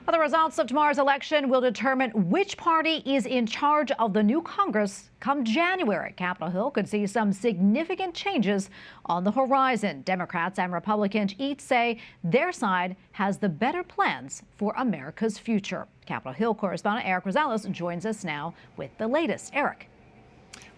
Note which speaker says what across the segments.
Speaker 1: Well, the results of tomorrow's election will determine which party is in charge of the new Congress come January. Capitol Hill could see some significant changes on the horizon. Democrats and Republicans each say their side has the better plans for America's future. Capitol Hill correspondent Erik Rosales joins us now with the latest. Erik.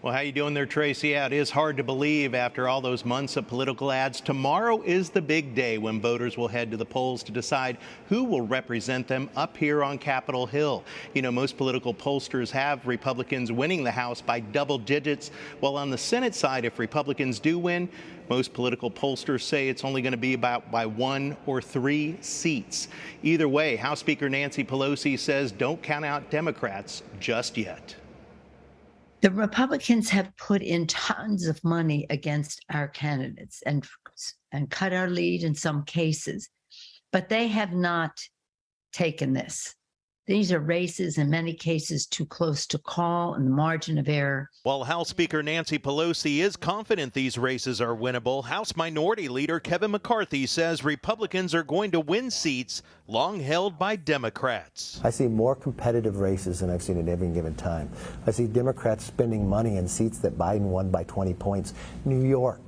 Speaker 2: Well, how you doing there, Tracy? Yeah, it is hard to believe after all those months of political ads. Tomorrow is the big day when voters will head to the polls to decide who will represent them up here on Capitol Hill. You know, most political pollsters have Republicans winning the House by double digits, while on the Senate side, if Republicans do win, most political pollsters say it's only going to be about by 1 or 3 seats. Either way, House Speaker Nancy Pelosi says don't count out Democrats just yet.
Speaker 3: The Republicans have put in tons of money against our candidates and cut our lead in some cases, but they have not taken this. These are races, in many cases, too close to call and the margin of error.
Speaker 4: While House Speaker Nancy Pelosi is confident these races are winnable, House Minority Leader Kevin McCarthy says Republicans are going to win seats long held by Democrats.
Speaker 5: I see more competitive races than I've seen at any given time. I see Democrats spending money in seats that Biden won by 20 points. New York.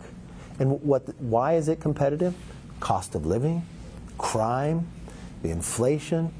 Speaker 5: And why is it competitive? Cost of living, crime, the inflation,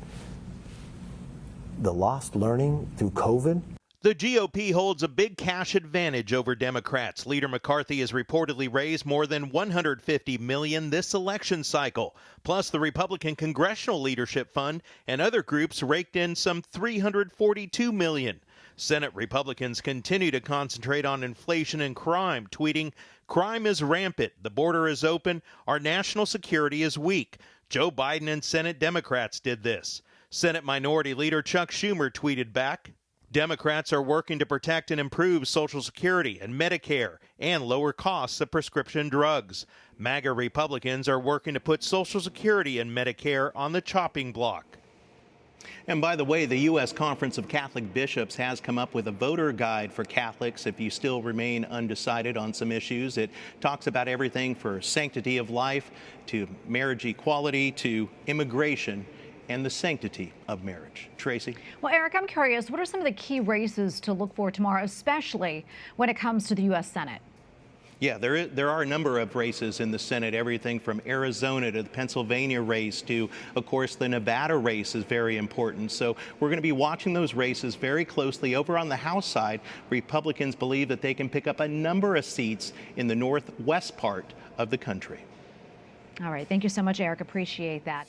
Speaker 5: the lost learning through COVID.
Speaker 4: The GOP holds a big cash advantage over Democrats. Leader McCarthy has reportedly raised more than $150 million this election cycle. Plus, the Republican Congressional Leadership Fund and other groups raked in some $342 million. Senate Republicans continue to concentrate on inflation and crime, tweeting, "Crime is rampant, the border is open, our national security is weak." Joe Biden and Senate Democrats did this. Senate Minority Leader Chuck Schumer tweeted back, "Democrats are working to protect and improve Social Security and Medicare and lower costs of prescription drugs. MAGA Republicans are working to put Social Security and Medicare on the chopping block."
Speaker 2: And by the way, the U.S. Conference of Catholic Bishops has come up with a voter guide for Catholics if you still remain undecided on some issues. It talks about everything from sanctity of life to marriage equality to immigration and the sanctity of marriage. Tracy?
Speaker 1: Well, Erik, I'm curious, what are some of the key races to look for tomorrow, especially when it comes to the U.S. Senate?
Speaker 2: Yeah, there are a number of races in the Senate, everything from Arizona to the Pennsylvania race to, of course, the Nevada race is very important. So we're going to be watching those races very closely. Over on the House side, Republicans believe that they can pick up a number of seats in the northwest part of the country.
Speaker 1: All right. Thank you so much, Erik. Appreciate that.